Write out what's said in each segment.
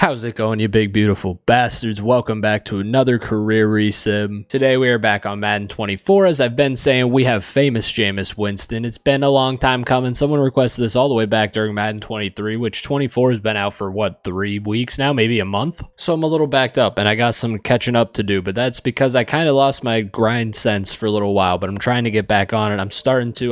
How's it going, you big beautiful bastards? Welcome back to another career resim. Today we are back on Madden 24. As I've been saying, we have famous Jameis Winston. It's been a long time coming. Someone requested this all the way back during Madden 23, which 24 has been out for what, 3 weeks now, maybe a month? So I'm a little backed up and I got some catching up to do, but that's because I kind of lost my grind sense for a little while, but I'm trying to get back on it. I'm starting to.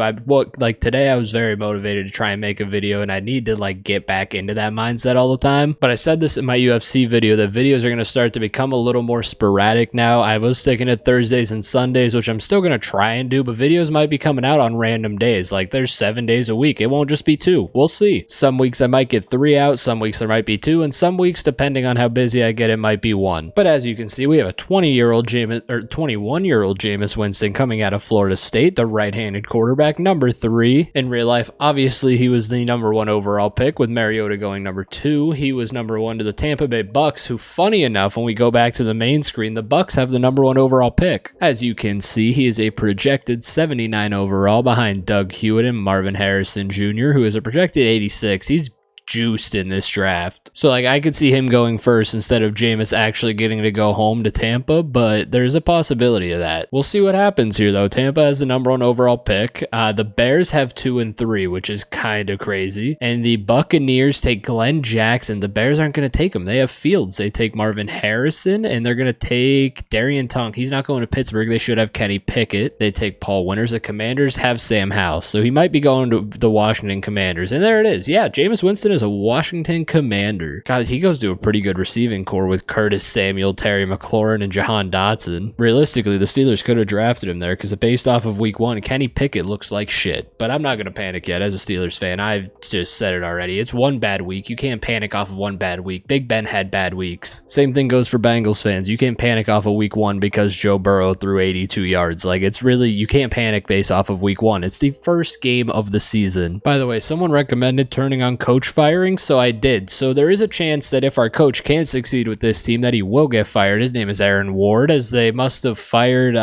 Like today I was very motivated to try and make a video, and I need to like get back into that mindset all the time. But I said this in my UFC video that videos are going to start to become a little more sporadic now. I was sticking to Thursdays and Sundays, which I'm still going to try and do, but videos might be coming out on random days. Like there's 7 days a week. It won't just be 2. We'll see. Some weeks I might get 3 out, some weeks there might be 2, and some weeks, depending on how busy I get, it might be 1. But as you can see, we have a 21-year-old Jameis Winston coming out of Florida State, the right-handed quarterback, number 3. In real life, obviously he was the number 1 overall pick, with Mariota going number 2. He was number 1 to the Tampa Bay Bucks, who, funny enough, when we go back to the main screen, the Bucks have the number 1 overall pick. As you can see, he is a projected 79 overall behind Doug Hewitt and Marvin Harrison Jr., who is a projected 86. He's juiced in this draft. So like I could see him going first instead of Jameis actually getting to go home to Tampa, but there's a possibility of that. We'll see what happens here though. Tampa has the number 1 overall pick. The Bears have 2 and 3, which is kind of crazy. And the Buccaneers take Glenn Jackson. The Bears aren't going to take him. They have Fields. They take Marvin Harrison, and they're going to take Darian Tonk. He's not going to Pittsburgh. They should have Kenny Pickett. They take Paul Winters. The Commanders have Sam Howell. So he might be going to the Washington Commanders. And there it is. Yeah, Jameis Winston is a Washington Commander. God, he goes to a pretty good receiving core with Curtis Samuel, Terry McLaurin, and Jahan Dotson. Realistically, the Steelers could have drafted him there because based off of week 1, Kenny Pickett looks like shit. But I'm not going to panic yet as a Steelers fan. I've just said it already. It's one bad week. You can't panic off of one bad week. Big Ben had bad weeks. Same thing goes for Bengals fans. You can't panic off of week 1 because Joe Burrow threw 82 yards. Like, it's really, you can't panic based off of week 1. It's the first game of the season. By the way, someone recommended turning on coach firing, so I did. So there is a chance that if our coach can succeed with this team, that he will get fired. His name is Aaron Ward, as they must have fired,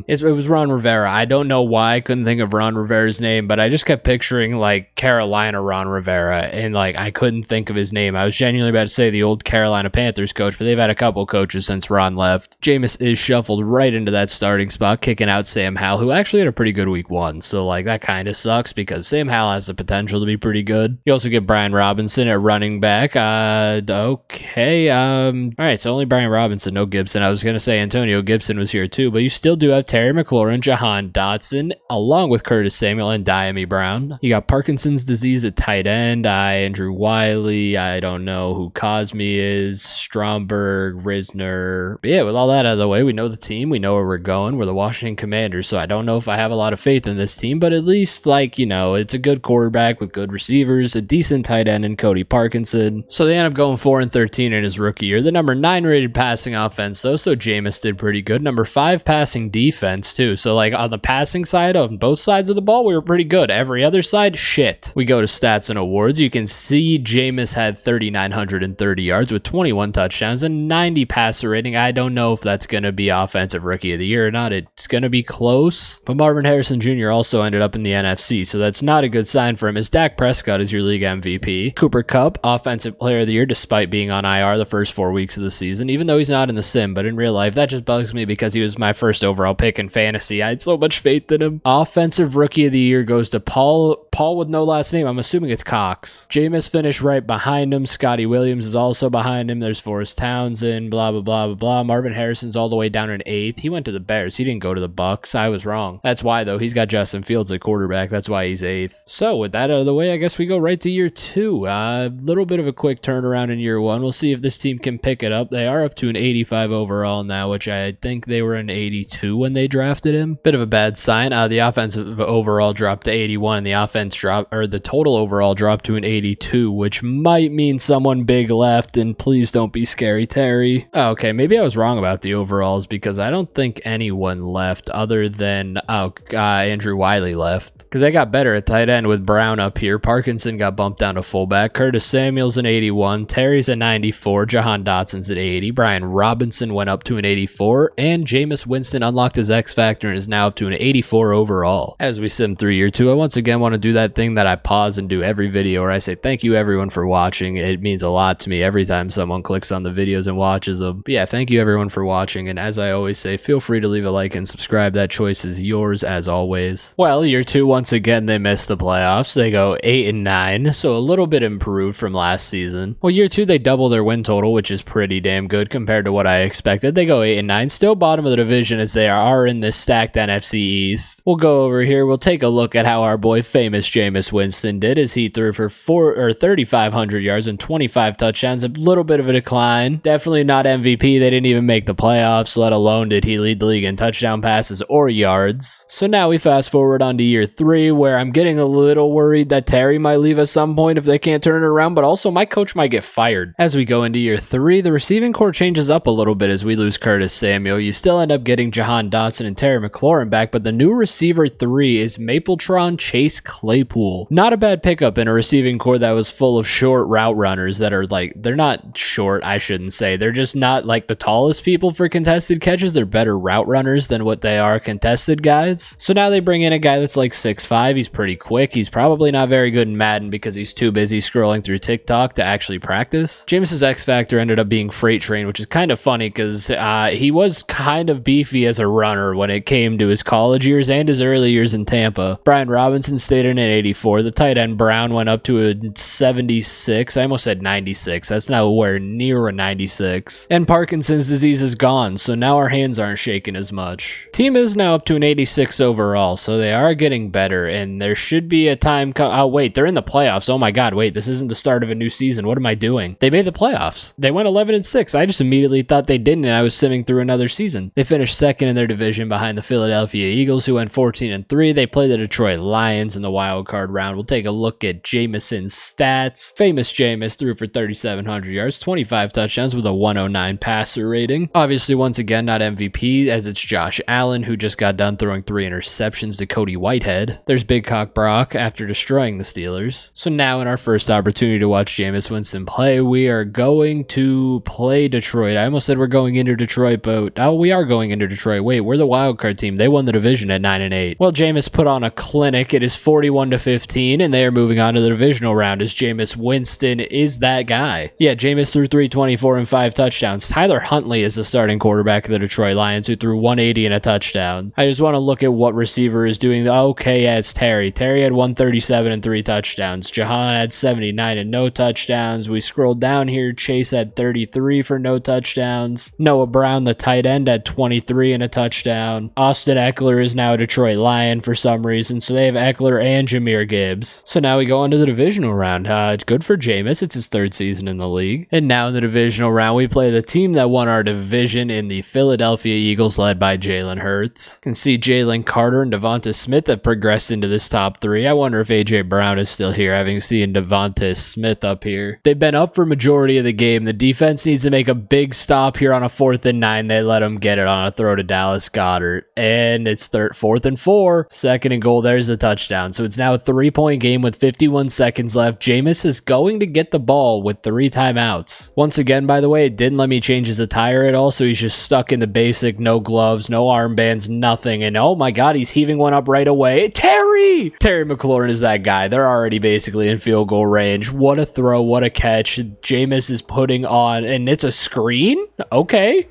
it was Ron Rivera. I don't know why I couldn't think of Ron Rivera's name, but I just kept picturing like Carolina Ron Rivera, and like I couldn't think of his name. I was genuinely about to say the old Carolina Panthers coach, but they've had a couple coaches since Ron left. Jameis is shuffled right into that starting spot, kicking out Sam Howell, who actually had a pretty good week 1. So like that kind of sucks because Sam Howell has the potential to be pretty good. You also get Brian Robinson at running back. Okay. All right, so only Brian Robinson, no Gibson. I was going to say Antonio Gibson was here too, but you still do have Terry McLaurin, Jahan Dotson, along with Curtis Samuel and Diami Brown. You got Parkinson's disease at tight end, Andrew Wiley, I don't know who Cosme is, Stromberg, Risner. But yeah, with all that out of the way, we know the team, we know where we're going. We're the Washington Commanders, so I don't know if I have a lot of faith in this team, but at least, like, you know, it's a good quarterback with good receivers, a decent tight end in Cody Parkinson. So they end up going 4-13 in his rookie year. The number 9 rated passing offense though, so Jameis did pretty good. Number 5 passing defense too. So like on the passing side, on both sides of the ball, we were pretty good. Every other side, shit. We go to stats and awards. You can see Jameis had 3,930 yards with 21 touchdowns and 90 passer rating. I don't know if that's going to be offensive rookie of the year or not. It's going to be close. But Marvin Harrison Jr. also ended up in the NFC, so that's not a good sign for him, as Dak Prescott is your league MVP. Cooper Kupp, offensive player of the year, despite being on IR the first 4 weeks of the season, even though he's not in the sim, but in real life, that just bugs me because he was my first overall pick in fantasy. I had so much faith in him. Offensive rookie of the year goes to Paul with no last name. I'm assuming it's Cox. Jameis finished right behind him. Scotty Williams is also behind him. There's Forrest Townsend, blah, blah, blah, blah, blah. Marvin Harrison's all the way down in 8th. He went to the Bears. He didn't go to the Bucks. I was wrong. That's why, though. He's got Justin Fields at quarterback. That's why he's 8th. So with that out of the way, I guess we go right to year 2. A little bit of a quick turnaround in year 1. We'll see if this team can pick it up. They are up to an 85 overall now, which I think they were an 82 when they drafted him. Bit of a bad sign. The offensive overall dropped to 81, and the total overall dropped to an 82, which might mean someone big left, and please don't be Scary Terry. Oh, okay, maybe I was wrong about the overalls because I don't think anyone left other than Andrew Wiley left, because they got better at tight end with Brown up here. Parkinson got bumped down to fullback. Curtis Samuel's an 81. Terry's a 94. Jahan Dotson's at 80. Brian Robinson went up to an 84. And Jameis Winston unlocked his X Factor and is now up to an 84 overall. As we sim through year 2, I once again want to do that thing that I pause and do every video where I say thank you everyone for watching. It means a lot to me every time someone clicks on the videos and watches them. But yeah, thank you everyone for watching, and as I always say, feel free to leave a like and subscribe. That choice is yours as always. Well, year 2, once again, they missed the playoffs. They go 8-9, so a little bit improved from last season. Well, year 2, they double their win total, which is pretty damn good compared to what I expected. They go 8-9, still bottom of the division as they are in this stacked NFC East. We'll go over here. We'll take a look at how our boy famous Jameis Winston did as he threw for 3,500 yards and 25 touchdowns. A little bit of a decline. Definitely not MVP. They didn't even make the playoffs, let alone did he lead the league in touchdown passes or yards. So now we fast forward on to year 3, where I'm getting a little worried that Terry might leave at some point if they can't turn it around, but also my coach might get fired. As we go into year 3, the receiving core changes up a little bit as we lose Curtis Samuel. You still end up getting Jahan Dotson and Terry McLaurin back, but the new receiver 3 is Mapletron Chase Claypool. Not a bad pickup in a receiving core that was full of short route runners that are like, they're not short, I shouldn't say. They're just not like the tallest people for contested catches. They're better route runners than what they are contested guys. So now they bring in a guy that's like 6'5". He's pretty quick. He's probably not very good in Madden because he's too busy scrolling through TikTok to actually practice. Jameis's X Factor ended up being Freight Train, which is kind of funny because he was kind of beefy as a runner when it came to his college years and his early years in Tampa. Brian Robinson stayed in at 84. The tight end Brown went up to a 76. I almost said 96. That's nowhere near a 96. And Parkinson's disease is gone, so now our hands aren't shaking as much. Team is now up to an 86 overall, so they are getting better, and there should be a time oh wait, they're in the playoffs. Oh my god, wait, this isn't the start of a new season. What am I doing? They made the playoffs. They went 11-6. I just immediately thought they didn't, and I was simming through another season. They finished second in their division behind the Philadelphia Eagles, who went 14-3. They play the Detroit Lions in the wild card round. We'll take a look at Jameson's stats. Famous Jameis threw for 3,700 yards, 25 touchdowns with a 109 passer rating. Obviously, once again, not MVP, as it's Josh Allen, who just got done throwing 3 interceptions to Cody Whitehead. There's Big Cock Brock after destroying the Steelers. So now in our first opportunity to watch Jameis Winston play, we are going to play Detroit. I almost said we're going into Detroit, but oh, we are going into Detroit. Wait, we're the wild card team. They won the division at 9-8. Well, Jameis put on a clinic. It is 41-15, and they are moving on to the divisional round as Jameis Winston is that guy. Yeah, Jameis threw 324 and 5 touchdowns. Tyler Huntley is the starting quarterback of the Detroit Lions, who threw 180 and a touchdown. I just want to look at what receiver is doing. Okay, yeah, it's Terry. Terry had 137 and 3 touchdowns. Jahan had 79 and no touchdowns. We scrolled down here. Chase had 33 for no touchdowns. Noah Brown, the tight end, had 23 and a touchdown. Austin Eckler is now a Detroit Lion for some reason, so they have Eckler and Jahmyr Gibbs. So now we go on to the divisional round. It's good for Jameis. It's his 3rd season in the league. And now in the divisional round, we play the team that won our division in the Philadelphia Eagles, led by Jalen Hurts. You can see Jalen Carter and Devonta Smith have progressed into this top 3. I wonder if AJ Brown is still here, having seen Devonta Smith up here. They've been up for majority of the game. The defense needs to make a big stop here on a 4th and 9. They let him get it on a throw to Dallas Goedert, and it's 4th and 4. 2nd and goal. There's the touchdown. So it's now a 3-point game with 51 seconds left. Jameis is going to get the ball with 3 timeouts. Once again, by the way, it didn't let me change his attire at all, so he's just stuck in the basic, no gloves, no armbands, nothing. And oh my god, he's heaving one up right away. Terry McLaurin is that guy. They're already basically in field goal range. What a throw, what a catch. Jameis is putting on, and it's a screen? Okay.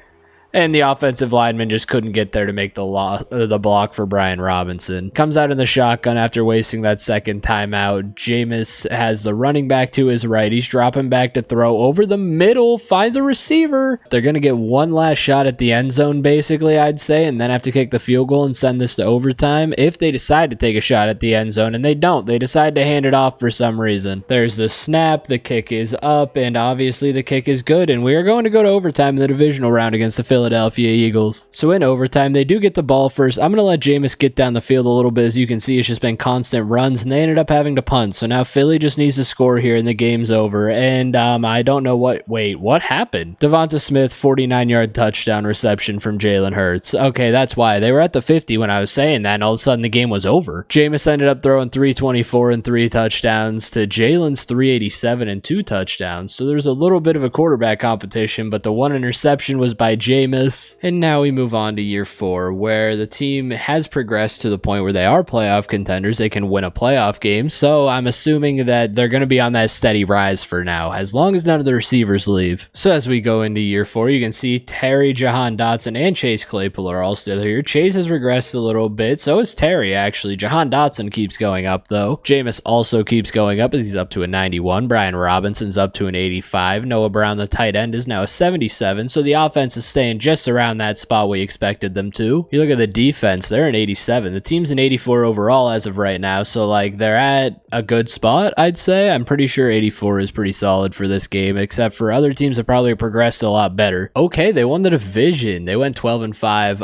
And the offensive lineman just couldn't get there to make the block for Brian Robinson. Comes out in the shotgun after wasting that 2nd timeout. Jameis has the running back to his right. He's dropping back to throw over the middle. Finds a receiver. They're going to get one last shot at the end zone, basically, I'd say, and then have to kick the field goal and send this to overtime if they decide to take a shot at the end zone, and they don't. They decide to hand it off for some reason. There's the snap. The kick is up, and obviously the kick is good, and we are going to go to overtime in the divisional round against the Philadelphia Eagles. So in overtime, they do get the ball first. I'm going to let Jameis get down the field a little bit. As you can see, it's just been constant runs, and they ended up having to punt. So now Philly just needs to score here, and the game's over. And I don't know what happened? Devonta Smith, 49-yard touchdown reception from Jalen Hurts. Okay, that's why. They were at the 50 when I was saying that, and all of a sudden the game was over. Jameis ended up throwing 324 and 3 touchdowns to Jalen's 387 and 2 touchdowns. So there's a little bit of a quarterback competition, but the one interception was by Jameis. Jameis. And now we move on to year 4, where the team has progressed to the point where they are playoff contenders. They can win a playoff game. So I'm assuming that they're going to be on that steady rise for now, as long as none of the receivers leave. So as we go into year 4, you can see Terry, Jahan Dotson, and Chase Claypool are all still here. Chase has regressed a little bit. So is Terry, actually. Jahan Dotson keeps going up, though. Jameis also keeps going up as he's up to a 91. Brian Robinson's up to an 85. Noah Brown, the tight end, is now a 77. So the offense is staying just around that spot we expected them to. You look at the defense, they're an 87. The team's an 84 overall as of right now. So, like, they're at a good spot, I'd say. I'm pretty sure 84 is pretty solid for this game, except for other teams have probably progressed a lot better. Okay, they won the division. They went 12-5.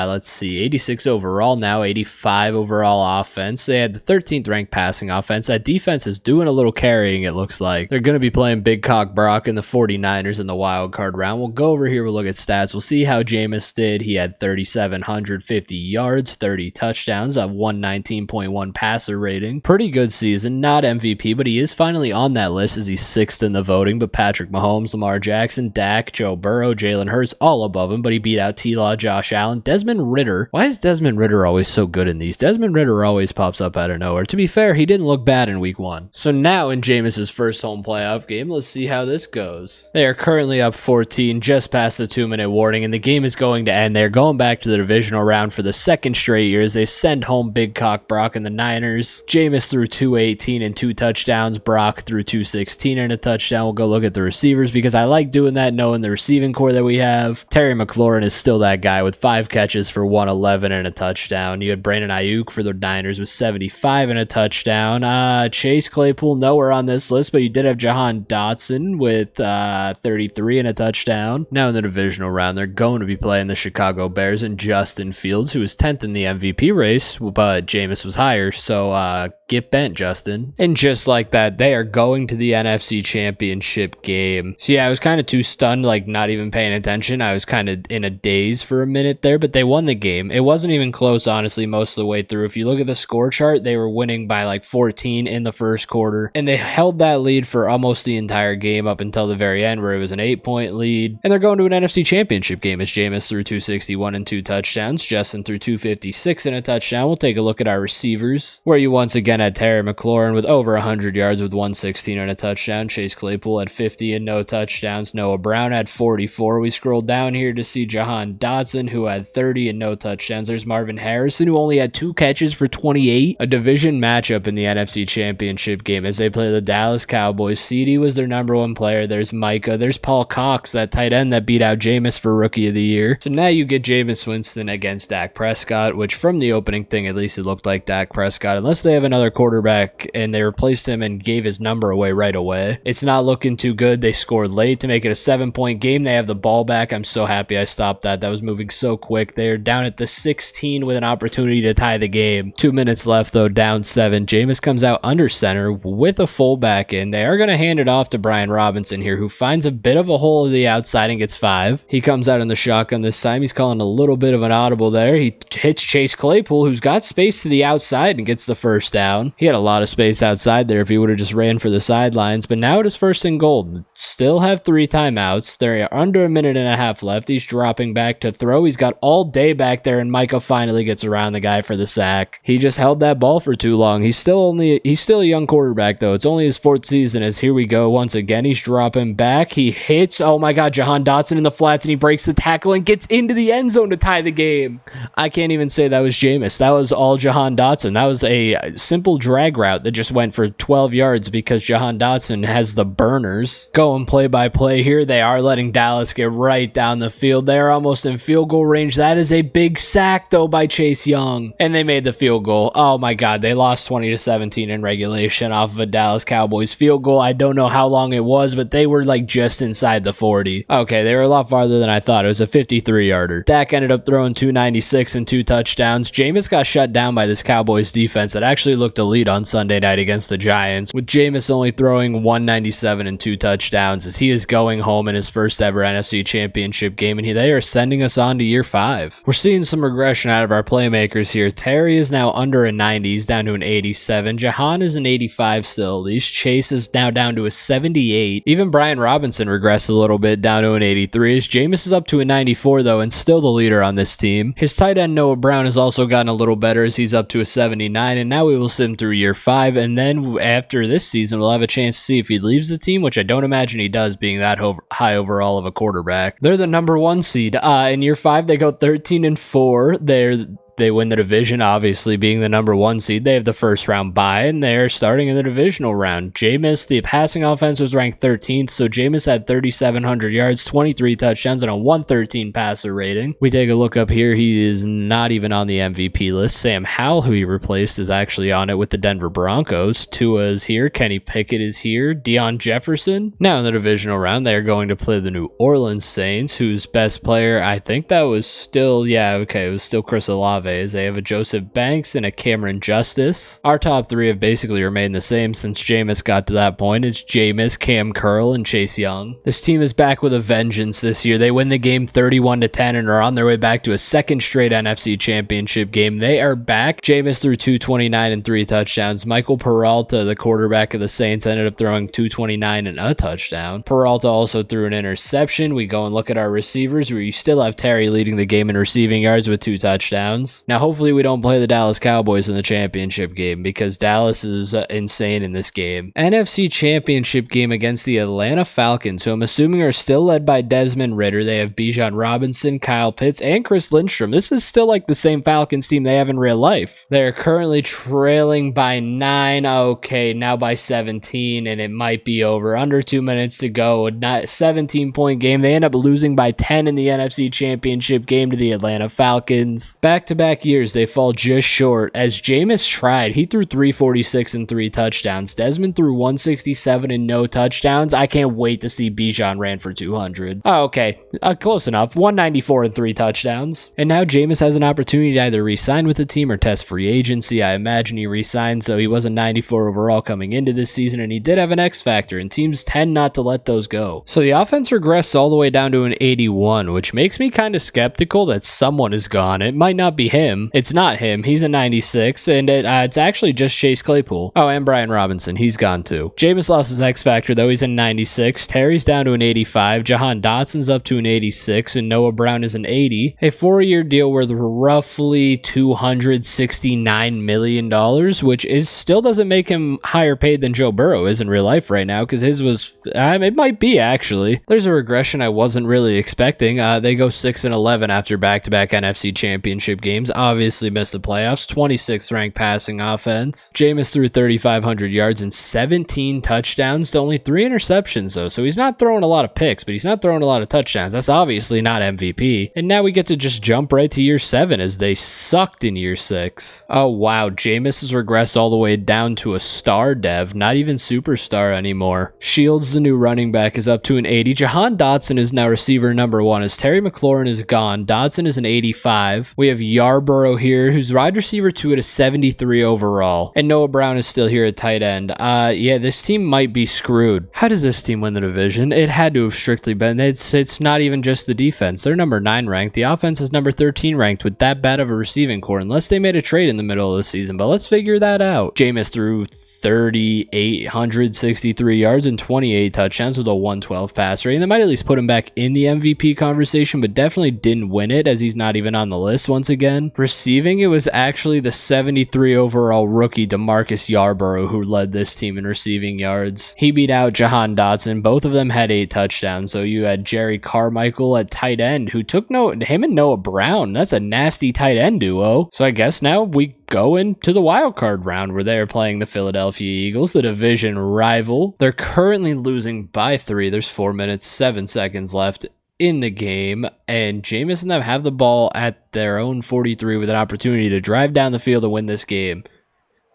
Let's see, 86 overall now, 85 overall offense. They had the 13th ranked passing offense. That defense is doing a little carrying, it looks like. They're going to be playing Big Cock Brock and the 49ers in the wild card round. We'll go over here, we'll look at stats. We'll see how Jameis did. He had 3,750 yards, 30 touchdowns, a 119.1 passer rating. Pretty good season. Not MVP, but he is finally on that list as he's 6th in the voting. But Patrick Mahomes, Lamar Jackson, Dak, Joe Burrow, Jalen Hurts, all above him. But he beat out T-Law, Josh Allen, Desmond Ridder. Why is Desmond Ridder always so good in these? Desmond Ridder always pops up out of nowhere. To be fair, he didn't look bad in week 1. So now in Jameis's first home playoff game, let's see how this goes. They are currently up 14, just past the 2-minute warning, and the game is going to end. They're going back to the divisional round for the second straight year as they send home Big Cock Brock and the Niners. Jameis threw 218 and 2 touchdowns. Brock threw 216 and a touchdown. We'll go look at the receivers because I like doing that, knowing the receiving core that we have. Terry McLaurin is still that guy with 5 catches for 111 and a touchdown. You had Brandon Ayuk for the Niners with 75 and a touchdown. Chase Claypool, nowhere on this list, but you did have Jahan Dotson with 33 and a touchdown. Now in the divisional round, they're going to be playing the Chicago Bears and Justin Fields, who was 10th in the MVP race, but Jameis was higher, so get bent, Justin. And just like that, they are going to the NFC Championship game. So yeah, I was kind of too stunned, like not even paying attention. I was kind of in a daze for a minute there, but they won the game. It wasn't even close, honestly, most of the way through. If you look at the score chart, they were winning by like 14 in the first quarter, and they held that lead for almost the entire game up until the very end, where it was an 8-point lead. And they're going to an NFC Championship game as Jameis threw 261 and 2 touchdowns. Justin threw 256 and a touchdown. We'll take a look at our receivers, where you once again had Terry McLaurin with over 100 yards with 116 and a touchdown. Chase Claypool had 50 and no touchdowns. Noah Brown had 44. We scrolled down here to see Jahan Dotson, who had 30 and no touchdowns. There's Marvin Harrison, who only had 2 catches for 28. A division matchup in the NFC Championship game as they play the Dallas Cowboys. CD was their number 1 player. There's Micah. There's Paul Cox, that tight end that beat out Jameis for Rookie of the Year. So now you get Jameis Winston against Dak Prescott, which from the opening thing, at least it looked like Dak Prescott, unless they have another quarterback and they replaced him and gave his number away right away. It's not looking too good. They scored late to make it a 7-point game. They have the ball back. I'm so happy I stopped that. That was moving so quick. They're down at the 16 with an opportunity to tie the game. 2 minutes left, though, down 7. Jameis comes out under center with a fullback in. They are going to hand it off to Brian Robinson here, who finds a bit of a hole to the outside and gets 5. He comes out in the shotgun this time. He's calling a little bit of an audible there. He hits Chase Claypool, who's got space to the outside, and gets the first down. He had a lot of space outside there if he would have just ran for the sidelines, but now it is 1st and goal. Still have 3 timeouts. They're under a minute and a half left. He's dropping back to throw. He's got all day back there, and Micah finally gets around the guy for the sack. He just held that ball for too long. He's still a young quarterback, though. It's only his 4th season, as here we go once again. He's dropping back. He hits, oh my god, Jahan Dotson in the flats, and he breaks the tackle and gets into the end zone to tie the game. I can't even say that was Jameis. That was all Jahan Dotson. That was a simple drag route that just went for 12 yards because Jahan Dotson has the burners. Going play by play here. They are letting Dallas get right down the field. They're almost in field goal range. That is a big sack, though, by Chase Young. And they made the field goal. Oh my god, they lost 20-17 in regulation off of a Dallas Cowboys field goal. I don't know how long it was, but they were like just inside the 40. Okay, they were a lot farther than I thought. It was a 53-yarder. Dak ended up throwing 296 and 2 touchdowns. Jameis got shut down by this Cowboys defense that actually looked elite on Sunday night against the Giants, with Jameis only throwing 197 and 2 touchdowns as he is going home in his first ever NFC Championship game, and they are sending us on to year 5. We're seeing some regression out of our playmakers here. Terry is now under a 90. He's down to an 87. Jahan is an 85 still, at least. Chase is now down to a 78. Even Brian Robinson regressed a little bit, down to an 83. As Jameis is up to a 94 though, and still the leader on this team. His tight end Noah Brown has also gotten a little better as he's up to a 79, and now we will sit him through year 5, and then after this season we'll have a chance to see if he leaves the team, which I don't imagine he does, being that high overall of a quarterback. They're the number 1 seed. In year 5 they go 13-4. They win the division, obviously being the number 1 seed. They have the first round bye, and they're starting in the divisional round. Jameis, the passing offense was ranked 13th, so Jameis had 3,700 yards, 23 touchdowns, and a 113 passer rating. We take a look up here. He is not even on the MVP list. Sam Howell, who he replaced, is actually on it with the Denver Broncos. Tua is here. Kenny Pickett is here. Deion Jefferson. Now in the divisional round, they are going to play the New Orleans Saints, whose best player, I think that was still, it was still Chris Olave. They have a Joseph Banks and a Cameron Justice. Our top 3 have basically remained the same since Jameis got to that point. It's Jameis, Cam Curl, and Chase Young. This team is back with a vengeance this year. They win the game 31-10 and are on their way back to a second straight NFC Championship game. They are back. Jameis threw 229 and 3 touchdowns. Michael Peralta, the quarterback of the Saints, ended up throwing 229 and a touchdown. Peralta also threw an interception. We go and look at our receivers, where you still have Terry leading the game in receiving yards with 2 touchdowns. Now, hopefully we don't play the Dallas Cowboys in the championship game, because Dallas is insane in this game. NFC Championship game against the Atlanta Falcons, who I'm assuming are still led by Desmond Ridder. They have Bijan Robinson, Kyle Pitts, and Chris Lindstrom. This is still like the same Falcons team they have in real life. They're currently trailing by 9. Okay, now by 17, and it might be over. Under 2 minutes to go. A 17-point game. They end up losing by 10 in the NFC Championship game to the Atlanta Falcons. Back-to-back years, they fall just short. As Jameis tried, he threw 346 and 3 touchdowns. Desmond threw 167 and no touchdowns. I can't wait to see Bijan ran for 200. Oh, okay. Close enough. 194 and 3 touchdowns. And now Jameis has an opportunity to either re-sign with the team or test free agency. I imagine he re-signed, so he was a 94 overall coming into this season, and he did have an X factor, and teams tend not to let those go. So the offense regressed all the way down to an 81, which makes me kind of skeptical that someone is gone. It might not be him. It's not him. He's a 96, and it's actually just Chase Claypool. Oh, and Brian Robinson. He's gone too. Jameis lost his X factor, though. He's a 96. Terry's down to an 85. Jahan Dotson's up to an 86, and Noah Brown is an 80. A 4-year deal worth roughly $269 million, which still doesn't make him higher paid than Joe Burrow is in real life right now, because his was, it might be actually. There's a regression I wasn't really expecting. They go 6-11 after back-to-back NFC Championship games. Obviously missed the playoffs. 26th ranked passing offense. Jameis threw 3,500 yards and 17 touchdowns to only 3 interceptions though, so he's not throwing a lot of picks, but he's not throwing a lot of touchdowns. That's obviously not MVP. And now we get to just jump right to year 7, as they sucked in year 6. Oh wow, Jameis has regressed all the way down to a star dev, not even superstar anymore. Shields, the new running back, is up to an 80. Jahan Dotson is now receiver number 1, as Terry McLaurin is gone. Dotson is an 85. We have Yarborough here, who's wide receiver 2 at a 73 overall. And Noah Brown is still here at tight end. Yeah, this team might be screwed. How does this team win the division? It had to have strictly been. It's not even just the defense. They're number 9 ranked. The offense is number 13 ranked with that bad of a receiving core, unless they made a trade in the middle of the season. But let's figure that out. Jameis threw 3,863 yards and 28 touchdowns with a 112 passer rating. They might at least put him back in the MVP conversation, but definitely didn't win it, as he's not even on the list once again. Receiving, it was actually the 73 overall rookie DeMarcus Yarborough who led this team in receiving yards. He beat out Jahan Dotson. Both of them had 8 touchdowns. So you had Jerry Carmichael at tight end, who took him and Noah Brown. That's a nasty tight end duo. So I guess now we go into the wild card round, where they're playing the Philadelphia Eagles, the division rival. They're currently losing by 3. There's 4 minutes, 7 seconds left in the game, and Jameis and them have the ball at their own 43 with an opportunity to drive down the field and win this game.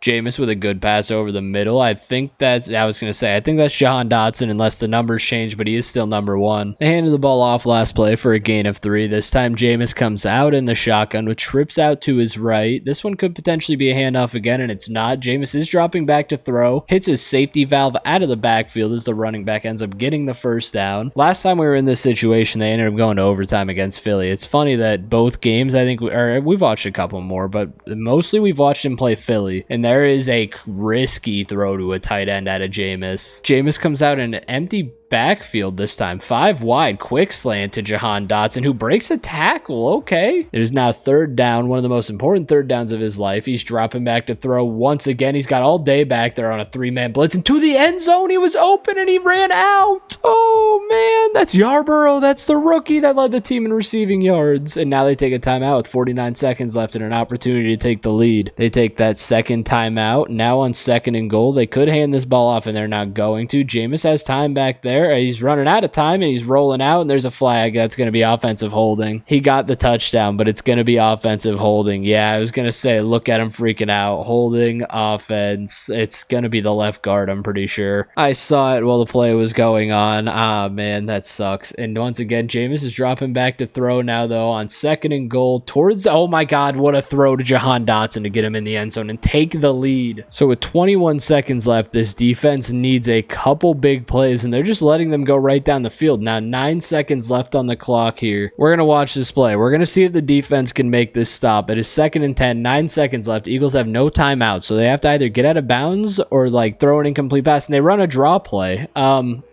Jameis with a good pass over the middle. I think that's Jahan Dotson, unless the numbers change, but he is still number 1. They handed the ball off last play for a gain of 3. This time Jameis comes out in the shotgun with trips out to his right. This one could potentially be a handoff again, and it's not. Jameis is dropping back to throw, hits his safety valve out of the backfield as the running back ends up getting the first down. Last time we were in this situation, they ended up going to overtime against Philly. It's funny that both games, I think, we've watched a couple more, but mostly we've watched him play Philly, and there is a risky throw to a tight end out of Jameis. Jameis comes out in an empty backfield this time. 5 wide, quick slant to Jahan Dotson, who breaks a tackle. Okay. It is now 3rd down, one of the most important 3rd downs of his life. He's dropping back to throw once again. He's got all day back there on a 3-man blitz, and to the end zone. He was open and he ran out. Oh, man. That's Yarborough. That's the rookie that led the team in receiving yards. And now they take a timeout with 49 seconds left and an opportunity to take the lead. They take that second timeout. Now on 2nd and goal, they could hand this ball off, and they're not going to. Jameis has time back there. He's running out of time, and he's rolling out, and there's a flag. That's going to be offensive holding. He got the touchdown, but it's going to be offensive holding. Yeah, I was going to say, look at him freaking out. Holding offense. It's going to be the left guard, I'm pretty sure. I saw it while the play was going on. Ah, man, that sucks. And once again, Jameis is dropping back to throw now, though, on 2nd and goal towards, oh my God, what a throw to Jahan Dotson to get him in the end zone and take the lead. So with 21 seconds left, this defense needs a couple big plays, and they're just letting them go right down the field. Now 9 seconds left on the clock here. We're going to watch this play. We're going to see if the defense can make this stop. It is 2nd and 10, 9 seconds left. Eagles have no timeout, so they have to either get out of bounds or like throw an incomplete pass, and they run a draw play.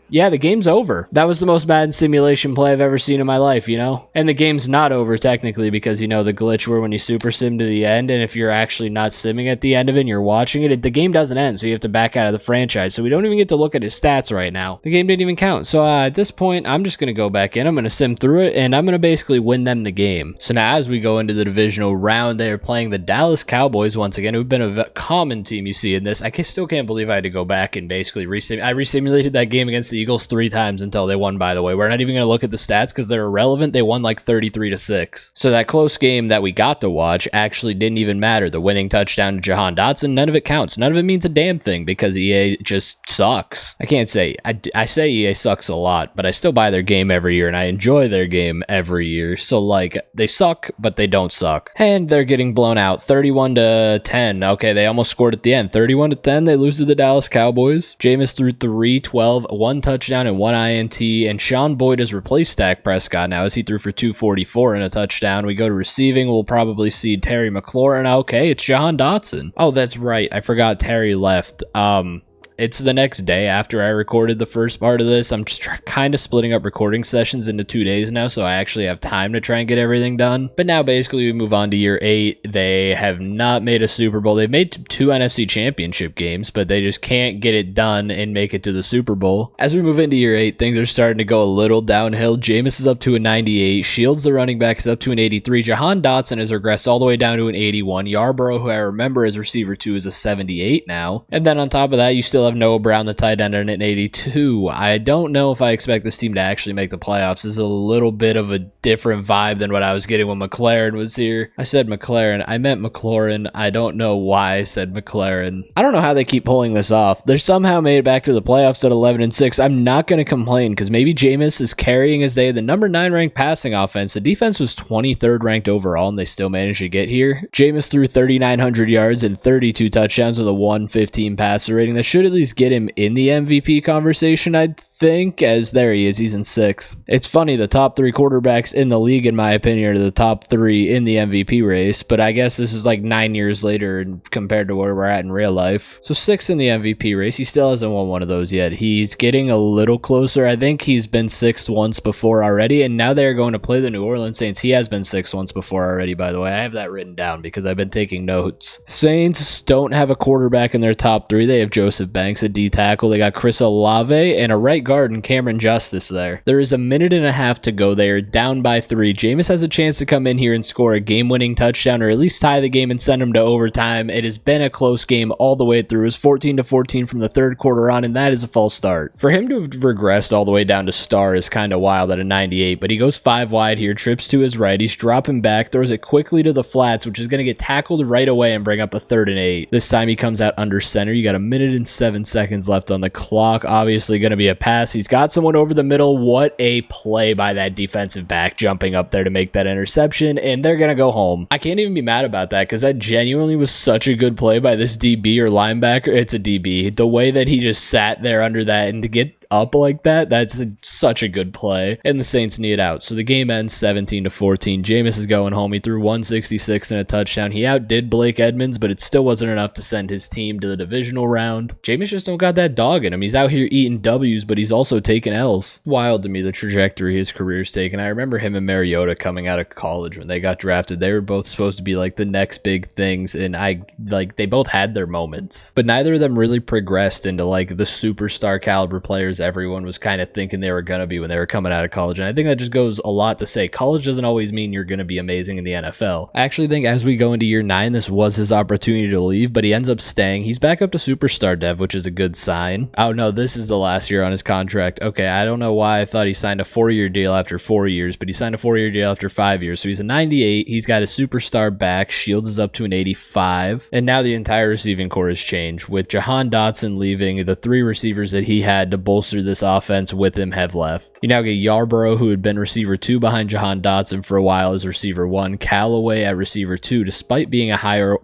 Yeah, the game's over. That was the most Madden simulation play I've ever seen in my life, you know? And the game's not over technically because, you know, the glitch where when you super sim to the end, and if you're actually not simming at the end of it and you're watching it, the game doesn't end, so you have to back out of the franchise. So we don't even get to look at his stats right now. The game didn't even count. So at this point, I'm just going to go back in. I'm going to sim through it, and I'm going to basically win them the game. So now as we go into the divisional round, they're playing the Dallas Cowboys once again, who've been a common team you see in this. I still can't believe I had to go back and basically resimulated that game against the Eagles 3 times until they won, by the way. We're not even going to look at the stats because they're irrelevant. They won like 33-6. So that close game that we got to watch actually didn't even matter. The winning touchdown to Jahan Dotson, none of it counts. None of it means a damn thing because EA just sucks. I can't say. I say EA sucks a lot, but I still buy their game every year and I enjoy their game every year. So like, they suck, but they don't suck. And they're getting blown out 31-10. Okay, they almost scored at the end. 31-10. They lose to the Dallas Cowboys. Jameis threw 312, 1 touchdown and 1 INT, and Sean Boyd has replaced Dak Prescott now as he threw for 244 and a touchdown. We go to receiving. We'll probably see Terry McLaurin. Okay, it's Jahan Dotson. Oh, that's right. I forgot Terry left. It's the next day after I recorded the first part of this. I'm just kind of splitting up recording sessions into 2 days now, so I actually have time to try and get everything done. But now basically we move on to year 8. They have not made a Super Bowl. They've made 2 NFC Championship games, but they just can't get it done and make it to the Super Bowl. As we move into year 8, things are starting to go a little downhill. Jameis is up to a 98. Shields, the running back, is up to an 83. Jahan Dotson has regressed all the way down to an 81. Yarborough, who I remember as receiver 2, is a 78 now. And then on top of that, you still have Noah Brown, the tight end, at an 82. I don't know if I expect this team to actually make the playoffs. This is a little bit of a different vibe than what I was getting when McLaren was here. I said McLaren. I meant McLaurin. I don't know why I said McLaren. I don't know how they keep pulling this off. They're somehow made it back to the playoffs at 11-6. I'm not going to complain because maybe Jameis is carrying as they had the number 9 ranked passing offense. The defense was 23rd ranked overall, and they still managed to get here. Jameis threw 3,900 yards and 32 touchdowns with a 115 passer rating. That should at least get him in the MVP conversation, I think, as there he is. He's in 6th. It's funny, the top 3 quarterbacks in the league, in my opinion, are the top 3 in the MVP race, but I guess this is like 9 years later compared to where we're at in real life. So 6th in the MVP race. He still hasn't won one of those yet. He's getting a little closer. I think he's been 6th once before already, and now they're going to play the New Orleans Saints. He has been 6th once before already, by the way. I have that written down because I've been taking notes. Saints don't have a quarterback in their top 3. They have Joseph Banks, a D tackle. They got Chris Olave and a right guard and Cameron Justice there. There is a minute and a half to go. They are down by 3. Jameis has a chance to come in here and score a game-winning touchdown or at least tie the game and send them to overtime. It has been a close game all the way through. It was 14-14 from the 3rd quarter on, and that is a false start. For him to have regressed all the way down to star is kind of wild at a 98, but he goes 5 wide here, trips to his right. He's dropping back, throws it quickly to the flats, which is going to get tackled right away and bring up a 3rd and 8. This time he comes out under center. You got a minute and 7 seconds left on the clock. Obviously going to be a pass. He's got someone over the middle. What a play by that defensive back jumping up there to make that interception, and they're going to go home. I can't even be mad about that because that genuinely was such a good play by this DB or linebacker. It's a DB. The way that he just sat there under that and to get up like that. That's such a good play. And the Saints knee it out. So the game ends 17-14. Jameis is going home. He threw 166 and a touchdown. He outdid Blake Edmonds, but it still wasn't enough to send his team to the divisional round. Jameis just don't got that dog in him. He's out here eating W's, but he's also taking L's. Wild to me, the trajectory his career's taken. I remember him and Mariota coming out of college when they got drafted. They were both supposed to be like the next big things, and they both had their moments, but neither of them really progressed into like the superstar caliber players everyone was kind of thinking they were gonna be when they were coming out of college. And I think that just goes a lot to say college doesn't always mean you're gonna be amazing in the NFL. I actually think as we go into year 9, this was his opportunity to leave, but he ends up staying. He's back up to superstar dev, which is a good sign. Oh no, this is the last year on his contract. Okay, I don't know why I thought he signed a 4-year deal after 4 years, but he signed a 4-year deal after 5 years. So he's a 98. He's got a superstar back. Shields is up to an 85. And now the entire receiving core has changed. With Jahan Dotson leaving, the 3 receivers that he had to bolster this offense with him have left. You now get Yarborough, who had been receiver 2 behind Jahan Dotson for a while, as receiver 1. Callaway at receiver 2, despite being a higher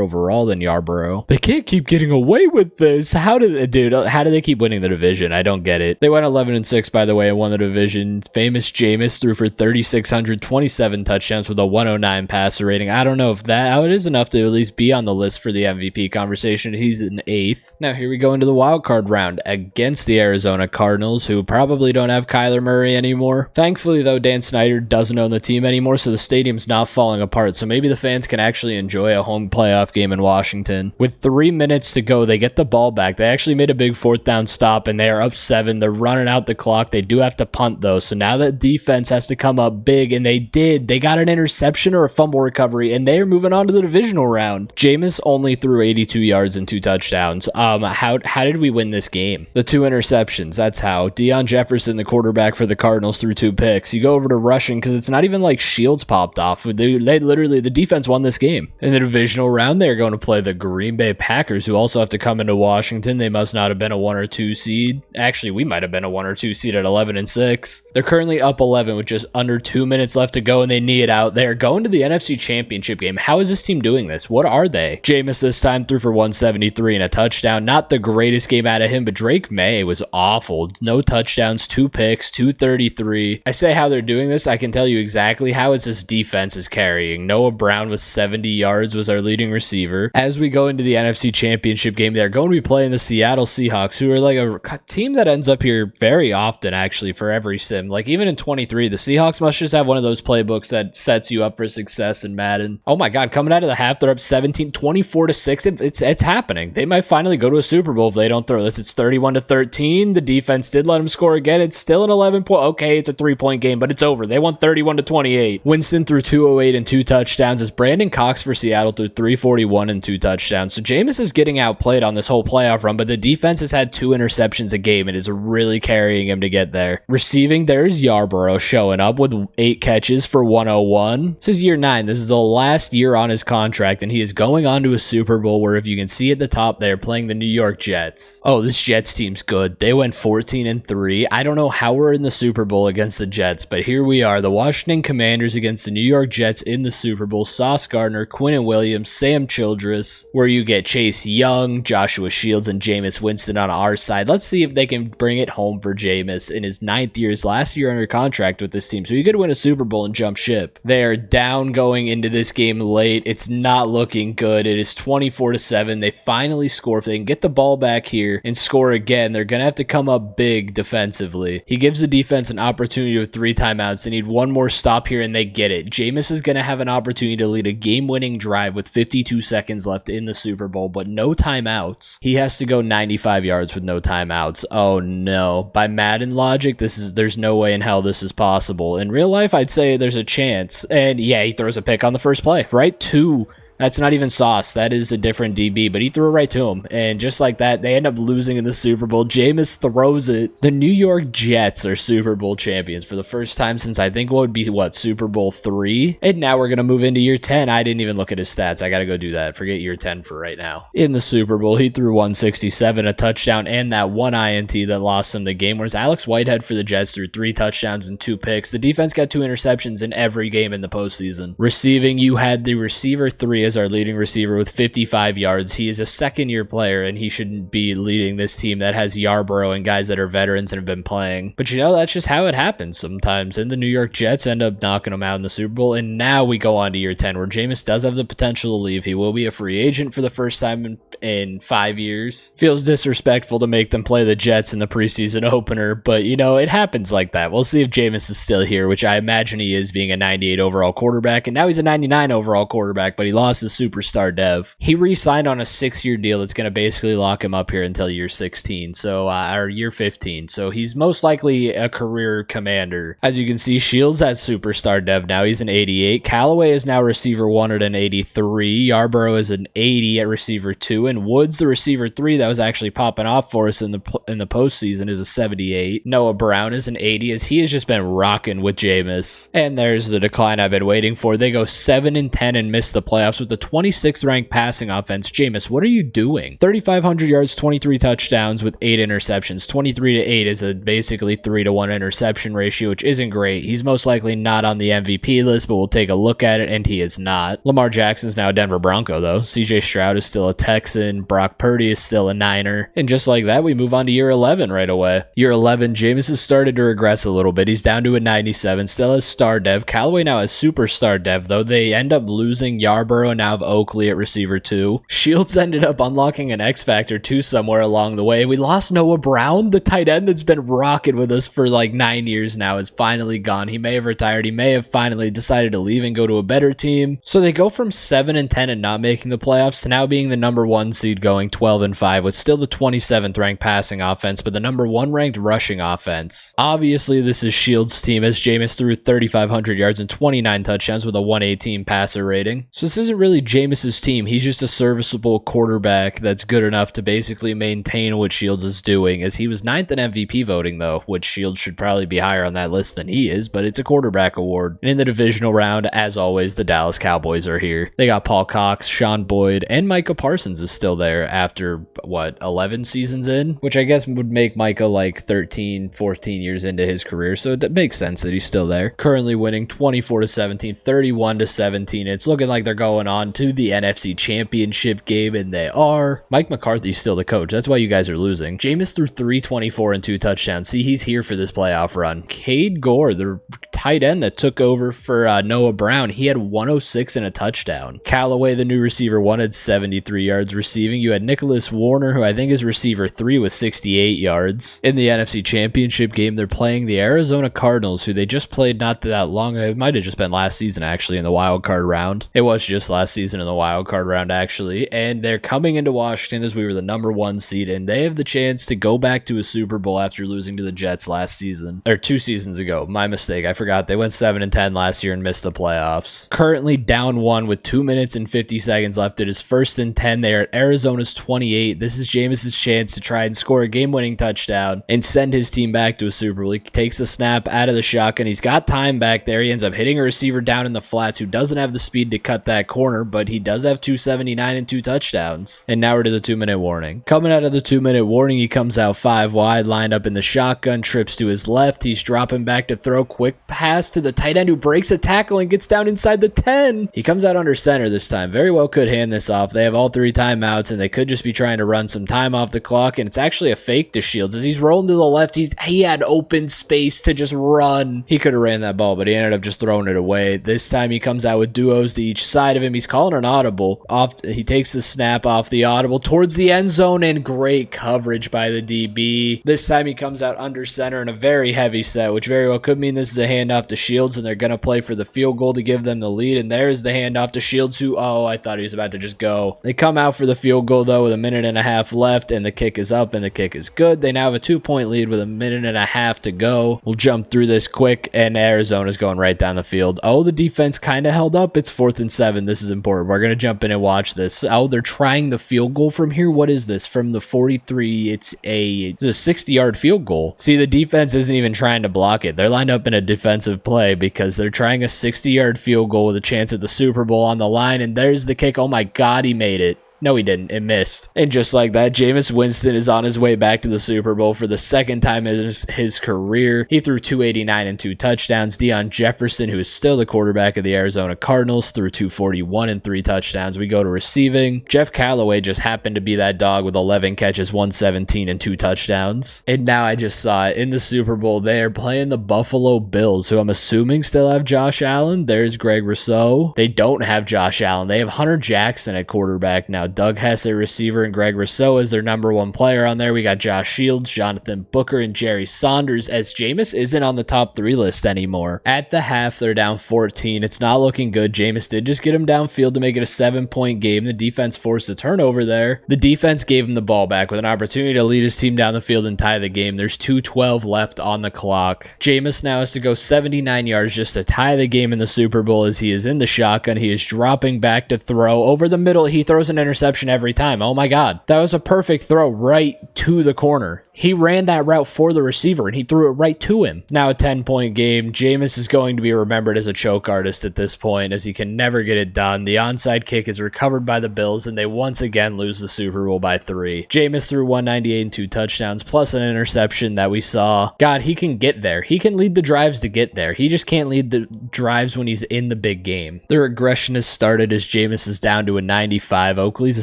overall than Yarborough. They can't keep getting away with this. How do they keep winning the division? I don't get it. They went 11-6, by the way, and won the division. Famous Jameis threw for 3,627 touchdowns with a 109 passer rating. I don't know if it is enough to at least be on the list for the MVP conversation. He's in 8th. Now here we go into the wild card round against the Arizona Cardinals, who probably don't have Kyler Murray anymore. Thankfully, though, Dan Snyder doesn't own the team anymore, so the stadium's not falling apart. So maybe the fans can actually enjoy a home playoff game in Washington. With 3 minutes to go, they get the ball back. They actually made a big 4th down stop, and they are up 7. They're running out the clock. They do have to punt, though, so now that defense has to come up big, and they did. They got an interception or a fumble recovery, and they are moving on to the divisional round. Jameis only threw 82 yards and 2 touchdowns. How did we win this game? The 2 interceptions. That's how. Deion Jefferson, the quarterback for the Cardinals, threw 2 picks. You go over to rushing, because it's not even like Shields popped off. They literally, the defense won this game. In the divisional round, they're going to play the Green Bay Packers, who also have to come into Washington. They must not have been a 1 or 2 seed. Actually, we might have been a 1 or 2 seed at 11-6. They're currently up 11 with just under 2 minutes left to go, and they knee it out. They're going to the NFC Championship game. How is this team doing this? What are they? Jameis this time threw for 173 and a touchdown. Not the greatest game out of him, but Drake May was awful. No touchdowns, 2 picks, 233. I say how they're doing this. I can tell you exactly how. It's this defense is carrying. Noah Brown with 70 yards was our leading receiver. As we go into the NFC Championship game, they're going to be playing the Seattle Seahawks, who are like a team that ends up here very often, actually, for every sim. Like, even in 23, the Seahawks must just have one of those playbooks that sets you up for success in Madden. Oh my God, coming out of the half, they're up 24-6. It's happening. They might finally go to a Super Bowl if they don't throw this. It's 31-13. The defense did let them score again. It's still an 11-point. Okay, it's a 3-point game, but it's over. They won 31-28. Winston threw 208 and 2 touchdowns, as Brandon Cox for Seattle threw 341 and 2 touchdowns. So Jameis is getting outplayed on this whole playoff run, but the defense has had 2 interceptions a game and is really carrying him to get there. Receiving, there's Yarborough showing up with 8 catches for 101. This is year 9. This is the last year on his contract, and he is going on to a Super Bowl where, if you can see at the top there, playing the New York Jets. Oh, this Jets team's good. They went 14-3. I don't know how we're in the Super Bowl against the Jets, but here we are. The Washington Commanders against the New York Jets in the Super Bowl. Sauce Gardner, Quinnen Williams, Sam Childress, where you get Chase Young, Joshua Shields, and Jameis Winston on our side. Let's see if they can bring it home for Jameis in his 9th year, his last year under contract with this team. So he could win a Super Bowl and jump ship. They are down going into this game late. It's not looking good. It is 24-7. They finally score. If they can get the ball back here and score again, they're going to have to come up big defensively. He gives the defense an opportunity with 3 timeouts. They need one more stop here, and they get it. Jameis is going to have an opportunity to lead a game-winning drive with 52 seconds left in the Super Bowl, but no timeouts. He has to go 95 yards with no timeouts. Oh no. By Madden logic, there's no way in hell this is possible. In real life, I'd say there's a chance. And yeah, he throws a pick on the first play, right? 2. That's not even Sauce. That is a different DB, but he threw it right to him. And just like that, they end up losing in the Super Bowl. Jameis throws it. The New York Jets are Super Bowl champions for the first time since I think what would be, Super Bowl 3? And now we're going to move into year 10. I didn't even look at his stats. I got to go do that. Forget year 10 for right now. In the Super Bowl, he threw 167, a touchdown, and that 1 INT that lost him the game, whereas Alex Whitehead for the Jets threw 3 touchdowns and 2 picks. The defense got 2 interceptions in every game in the postseason. Receiving, you had the receiver 3, as our leading receiver with 55 yards. He is a second-year player, and he shouldn't be leading this team that has Yarbrough and guys that are veterans and have been playing. But that's just how it happens sometimes. And the New York Jets end up knocking him out in the Super Bowl. And now we go on to year 10, where Jameis does have the potential to leave. He will be a free agent for the first time in 5 years. Feels disrespectful to make them play the Jets in the preseason opener, but it happens like that. We'll see if Jameis is still here, which I imagine he is, being a 98 overall quarterback, and now he's a 99 overall quarterback, but he lost his superstar dev. He re-signed on a 6-year deal that's going to basically lock him up here until year 16, or year 15, so he's most likely a career commander. As you can see, Shields has superstar dev now. He's an 88. Callaway is now receiver 1 at an 83. Yarbrough is an 80 at receiver 2, and Woods, the receiver 3 that was actually popping off for us in the postseason, is a 78. Noah Brown is an 80, as he has just been rocking with Jameis. And there's the decline I've been waiting for. They go 7-10 and miss the playoffs with the 26th ranked passing offense. Jameis, what are you doing? 3,500 yards, 23 touchdowns with 8 interceptions. 23-8 is a basically 3-to-1 interception ratio, which isn't great. He's most likely not on the MVP list, but we'll take a look at it, and he is not. Lamar Jackson's now a Denver Bronco, though. CJ Stroud is still a Texan. Brock Purdy is still a Niner. And just like that, we move on to year 11 right away. Year 11, Jameis has started to regress a little bit. He's down to a 97, still has star dev. Callaway now has superstar dev, though. They end up losing Yarbrough and now have Oakley at receiver 2. Shields ended up unlocking an X Factor too somewhere along the way. We lost Noah Brown, the tight end that's been rocking with us for like 9 years now, is finally gone. He may have retired. He may have finally decided to leave and go to a better team. So they go from 7-10 and not making the playoffs to now being the number 1 seed, going 12-5 with still the 27th ranked passing offense, but the number 1 ranked rushing offense. Obviously, this is Shields' team, as Jameis threw 3,500 yards and 29 touchdowns with a 118 passer rating. So this isn't really Jameis' team. He's just a serviceable quarterback that's good enough to basically maintain what Shields is doing, as he was 9th in MVP voting, though, which Shields should probably be higher on that list than he is, but it's a quarterback award. And in the divisional round, as always, the Dallas Cowboys are here. They got Paul Cox, Sean Boyd, and Micah Parsons is still there after, 11 seasons in? Which I guess would make Micah like 13, 14 years into his career, so it makes sense that he's still there. Currently winning 24-17, 31-17. It's looking like they're going on to the NFC Championship game, and they are. Mike McCarthy's still the coach. That's why you guys are losing. Jameis threw 324 and 2 touchdowns. See, he's here for this playoff run. Cade Gore, the tight end that took over for Noah Brown, he had 106 and a touchdown. Callaway, the new receiver 1, had 73 yards receiving. You had Nicholas Warner, who I think is receiver 3, with 68 yards. In the NFC Championship game, they're playing the Arizona Cardinals, who they just played not that long ago. It might have just been last season, actually, in the wild card round. It was just last season in the wild card round, actually. And they're coming into Washington as we were the number 1 seed, and they have the chance to go back to a Super Bowl after losing to the Jets last season. Or 2 seasons ago. My mistake. I forgot. They went 7-10 last year and missed the playoffs. Currently down 1 with 2 minutes and 50 seconds left. It is 1st and 10. They are at Arizona's 28. This is Jameis' chance to try and score a game-winning touchdown and send his team back to a Super Bowl. He takes the snap out of the shotgun. He's got time back there. He ends up hitting a receiver down in the flats who doesn't have the speed to cut that corner, but he does have 279 and 2 touchdowns. And now we're to the 2-minute warning. Coming out of the 2-minute warning, he comes out 5 wide, lined up in the shotgun, trips to his left. He's dropping back to throw. Quick pass to the tight end who breaks a tackle and gets down inside the 10. He comes out under center this time. Very well could hand this off. They have all 3 timeouts, and they could just be trying to run some time off the clock, and it's actually a fake to Shields. As he's rolling to the left, he had open space to just run. He could have ran that ball, but he ended up just throwing it away. This time he comes out with duos to each side of him. He's calling an audible. He takes the snap off the audible towards the end zone, and great coverage by the DB. This time he comes out under center in a very heavy set, which very well could mean this is a handoff to Shields, and they're going to play for the field goal to give them the lead. And there's the handoff to Shields, who, I thought he was about to just go. They come out for the field goal, though, with a minute and a half left, and the kick is up, and the kick is good. They now have a 2-point lead with a minute and a half to go. We'll jump through this quick, and Arizona's going right down the field. The defense kind of held up. It's 4th and 7. This is important. We're going to jump in and watch this. They're trying the field goal from here. What is this? From the 43, it's a 60-yard field goal. See, the defense isn't even trying to block it. They're lined up in a defensive play because they're trying a 60-yard field goal with a chance at the Super Bowl on the line, and there's the kick. Oh my God, he made it. No, he didn't. It missed. And just like that, Jameis Winston is on his way back to the Super Bowl for the second time in his career. He threw 289 and 2 touchdowns. Deion Jefferson, who is still the quarterback of the Arizona Cardinals, threw 241 and 3 touchdowns. We go to receiving. Jeff Callaway just happened to be that dog with 11 catches, 117 and 2 touchdowns. And now I just saw it in the Super Bowl. They are playing the Buffalo Bills, who I'm assuming still have Josh Allen. There's Greg Rousseau. They don't have Josh Allen. They have Hunter Jackson at quarterback now. Doug Hess at receiver and Greg Rousseau is their number 1 player on there. We got Josh Shields, Jonathan Booker, and Jerry Saunders, as Jameis isn't on the top 3 list anymore. At the half, they're down 14. It's not looking good. Jameis did just get him downfield to make it a 7-point game. The defense forced a turnover there. The defense gave him the ball back with an opportunity to lead his team down the field and tie the game. There's 2:12 left on the clock. Jameis now has to go 79 yards just to tie the game in the Super Bowl as he is in the shotgun. He is dropping back to throw over the middle. He throws an interception every time. Oh my God. That was a perfect throw right to the corner. He ran that route for the receiver, and he threw it right to him. Now a 10-point game. Jameis is going to be remembered as a choke artist at this point, as he can never get it done. The onside kick is recovered by the Bills, and they once again lose the Super Bowl by 3. Jameis threw 198 and 2 touchdowns, plus an interception that we saw. God, he can get there. He can lead the drives to get there. He just can't lead the drives when he's in the big game. The regression has started as Jameis is down to a 95. Oakley's a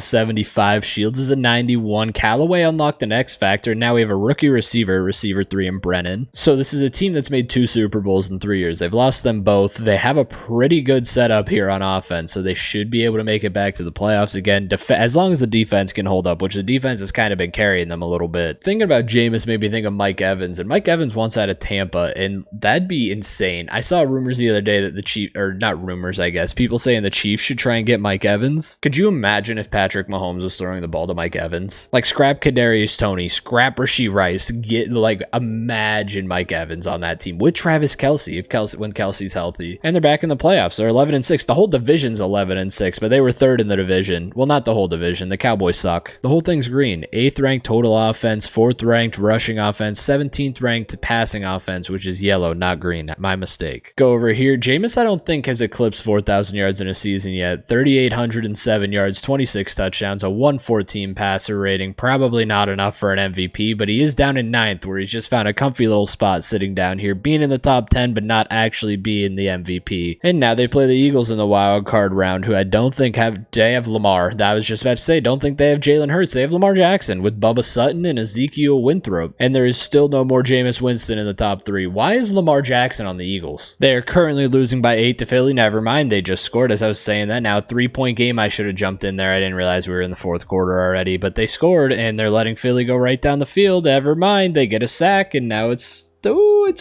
75. Shields is a 91. Callaway unlocked an X factor. Now we have a rookie receiver 3 in Brennan. So this is a team that's made 2 Super Bowls in 3 years. They've lost them both. They have a pretty good setup here on offense, so they should be able to make it back to the playoffs again, as long as the defense can hold up, which the defense has kind of been carrying them a little bit. Thinking about Jameis made me think of Mike Evans, and Mike Evans wants out of Tampa, and that'd be insane. I saw rumors the other day that the Chiefs, or not rumors, I guess, people saying the Chiefs should try and get Mike Evans. Could you imagine if Patrick Mahomes was throwing the ball to Mike Evans? Like, scrap Kadarius Toney, scrap Rashee Rice, imagine Mike Evans on that team with Travis Kelce when Kelsey's healthy. And they're back in the playoffs. They're 11 and 6. The whole division's 11 and 6, but they were 3rd in the division. Well, not the whole division. The Cowboys suck. The whole thing's green. 8th ranked total offense, 4th ranked rushing offense, 17th ranked passing offense, which is yellow, not green. My mistake. Go over here. Jameis, I don't think, has eclipsed 4,000 yards in a season yet. 3,807 yards, 26 touchdowns, a 114 passer rating. Probably not enough for an MVP, but he is down in 9th, where he's just found a comfy little spot sitting down here, being in the top 10, but not actually being the MVP. And now they play the Eagles in the wild card round, who I don't think they have Lamar. That I was just about to say, don't think they have Jalen Hurts. They have Lamar Jackson with Bubba Sutton and Ezekiel Winthrop. And there is still no more Jameis Winston in the top 3. Why is Lamar Jackson on the Eagles? They are currently losing by 8 to Philly. Never mind, they just scored as I was saying that. Now, 3-point game. I should have jumped in there. I didn't realize we were in the 4th quarter already, but they scored, and they're letting Philly go right down the field. Never mind, they get a sack, and now it's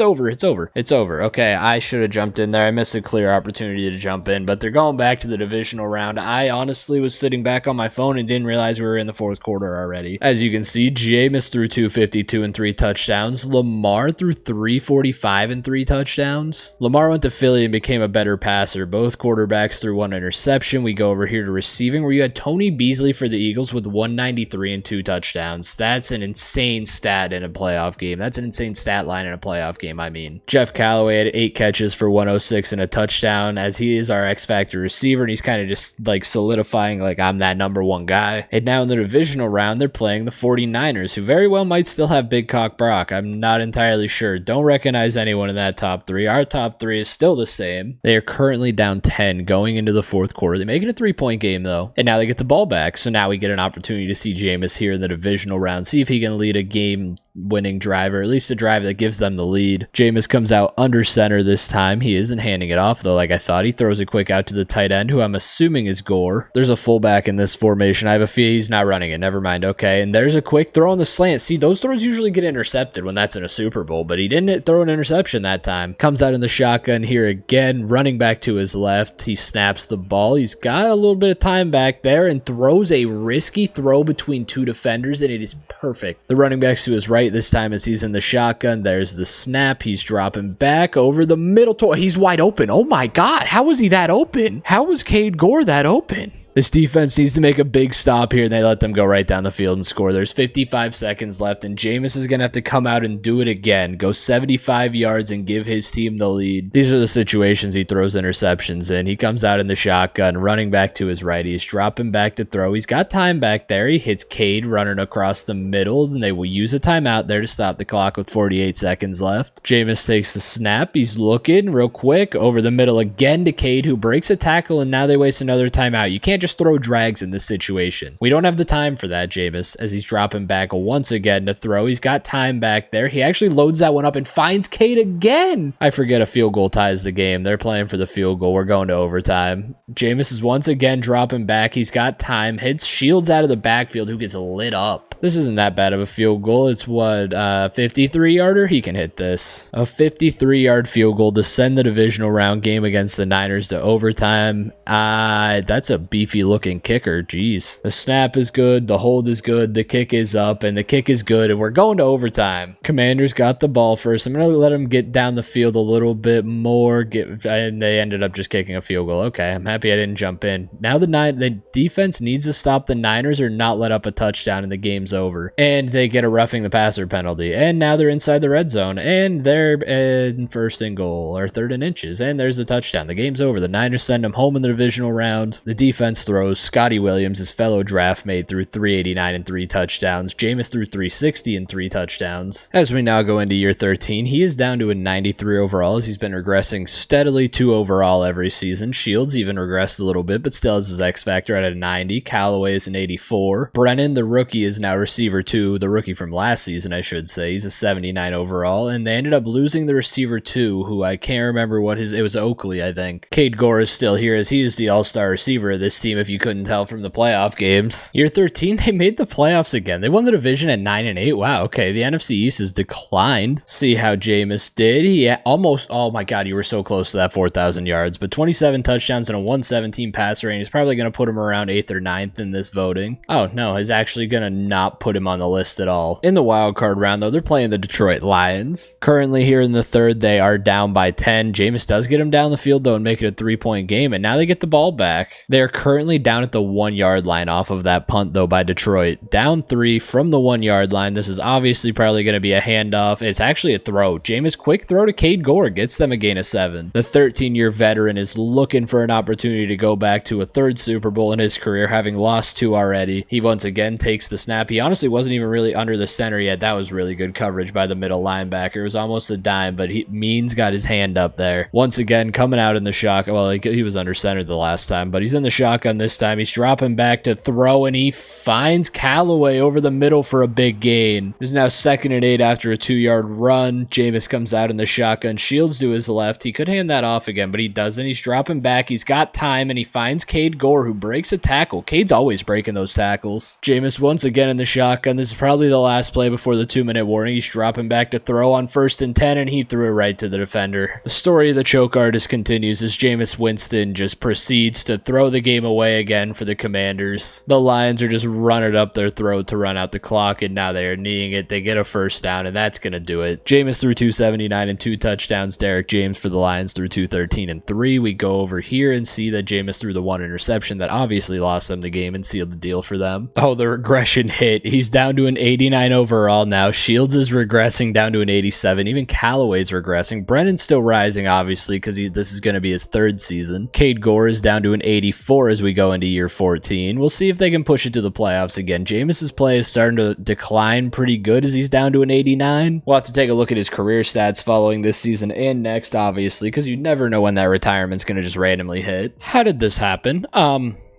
over. Okay, I should have jumped in there. I missed a clear opportunity to jump in, but they're going back to the divisional round. I honestly was sitting back on my phone and didn't realize we were in the 4th quarter already. As you can see, Jameis threw 252 and 3 touchdowns. Lamar threw 345 and 3 touchdowns. Lamar went to Philly and became a better passer. Both quarterbacks threw 1 interception. We go over here to receiving, where you had Tony Beasley for the Eagles with 193 and 2 touchdowns. That's an insane stat in a playoff game. That's an insane stat line in a playoff game, I mean. Jeff Callaway had 8 catches for 106 and a touchdown, as he is our X-Factor receiver, and he's kind of just like solidifying like I'm that number 1 guy. And now in the divisional round, they're playing the 49ers, who very well might still have Big Cock Brock. I'm not entirely sure. Don't recognize anyone in that top 3. Our top 3 is still the same. They are currently down 10 going into the 4th quarter. They make it a 3-point game though, and now they get the ball back. So now we get an opportunity to see Jameis here in the divisional round, see if he can lead a game-winning drive, or at least a drive that gives them the lead. Jameis comes out under center this time. He isn't handing it off though like I thought. He throws it quick out to the tight end, who I'm assuming is Gore. There's a fullback in this formation. I have a feeling he's not running it. Never mind. Okay, and there's a quick throw on the slant. See, those throws usually get intercepted when that's in a Super Bowl, but he didn't throw an interception that time. Comes out in the shotgun here again, running back to his left. He snaps the ball. He's got a little bit of time back there and throws a risky throw between 2 defenders, and it is perfect. The running back's to his right this time as he's in the shotgun. There's the snap. He's dropping back over the middle. He's wide open. Oh my God. How was he that open? How was Cade Gore that open? This defense needs to make a big stop here, and they let them go right down the field and score. There's 55 seconds left, and Jameis is going to have to come out and do it again. Go 75 yards and give his team the lead. These are the situations he throws interceptions in. He comes out in the shotgun, running back to his right. He's dropping back to throw. He's got time back there. He hits Cade running across the middle, and they will use a timeout there to stop the clock with 48 seconds left. Jameis takes the snap. He's looking real quick over the middle again to Cade, who breaks a tackle, and now they waste another timeout. You can't just throw drags in this situation. We don't have the time for that, Jameis, as he's dropping back once again to throw. He's got time back there. He actually loads that one up and finds Cade again. I forget a field goal ties the game. They're playing for the field goal. We're going to overtime. Jameis is once again dropping back. He's got time. Hits Shields out of the backfield, who gets lit up. This isn't that bad of a field goal. It's what, 53-yarder? He can hit this. A 53-yard field goal to send the divisional round game against the Niners to overtime. That's a beefy looking kicker. Jeez. The snap is good. The hold is good. The kick is up, and the kick is good, and we're going to overtime. Commanders got the ball first. I'm going to let them get down the field a little bit more, and they ended up just kicking a field goal. Okay, I'm happy I didn't jump in. Now the defense needs to stop the Niners or not let up a touchdown, and the game's over. And they get a roughing the passer penalty, and now they're inside the red zone, and they're in first and goal, or third and inches, and there's the touchdown. The game's over. The Niners send them home in the divisional round. The defense throws. Scotty Williams, his fellow draft mate, threw 389 and 3 touchdowns. Jameis threw 360 and 3 touchdowns. As we now go into year 13, he is down to a 93 overall, as he's been regressing steadily 2 overall every season. Shields even regressed a little bit, but still has his X factor at a 90. Callaway is an 84. Brennan, the rookie, is now receiver 2, the rookie from last season, I should say. He's a 79 overall, and they ended up losing the receiver 2, who I can't remember what it was Oakley, I think. Cade Gore is still here, as he is the all-star receiver of this team, if you couldn't tell from the playoff games. Year 13, they made the playoffs again. They won the division at 9-8. Wow, okay, the NFC East has declined. See how Jameis did. He almost, oh my god, you were so close to that 4,000 yards, but 27 touchdowns and a 117 passer rating is probably going to put him around 8th or 9th in this voting. Oh no, he's actually going to not put him on the list at all. In the wild card round, though, they're playing the Detroit Lions. Currently here in the third, they are down by 10. Jameis does get him down the field, though, and make it a 3-point game, and now they get the ball back. They're currently down at the 1-yard line off of that punt, though, by Detroit. Down 3 from the 1-yard line. This is obviously probably going to be a handoff. It's actually a throw. Jameis, quick throw to Cade Gore, gets them a gain of 7. The 13-year veteran is looking for an opportunity to go back to a 3rd Super Bowl in his career, having lost 2 already. He once again takes the snap. He honestly wasn't even really under the center yet. That was really good coverage by the middle linebacker. It was almost a dime, but Means got his hand up there. Once again, coming out in the shotgun. Well, he was under center the last time, but he's in the shotgun this time. He's dropping back to throw, and he finds Callaway over the middle for a big gain. There's now 2nd and 8 after a 2-yard run. Jameis comes out in the shotgun. Shields to his left. He could hand that off again, but he doesn't. He's dropping back. He's got time, and he finds Cade Gore, who breaks a tackle. Cade's always breaking those tackles. Jameis once again in the shotgun. This is probably the last play before the 2-minute warning. He's dropping back to throw on 1st and 10, and he threw it right to the defender. The story of the choke artist continues as Jameis Winston just proceeds to throw the game away again for the Commanders. The Lions are just running up their throat to run out the clock, and now they are kneeing it. They get a 1st down, and that's going to do it. Jameis threw 279 and 2 touchdowns. Derek James for the Lions threw 213 and 3. We go over here and see that Jameis threw the 1 interception that obviously lost them the game and sealed the deal for them. Oh, the regression hit. He's down to an 89 overall now. Shields is regressing down to an 87. Even Callaway's regressing. Brennan's still rising, obviously, because this is going to be his 3rd season. Cade Gore is down to an 84 as we go into year 14. We'll see if they can push it to the playoffs again. Jameis's play is starting to decline pretty good as he's down to an 89. We'll have to take a look at his career stats following this season and next, obviously, because you never know when that retirement's going to just randomly hit. How did this happen?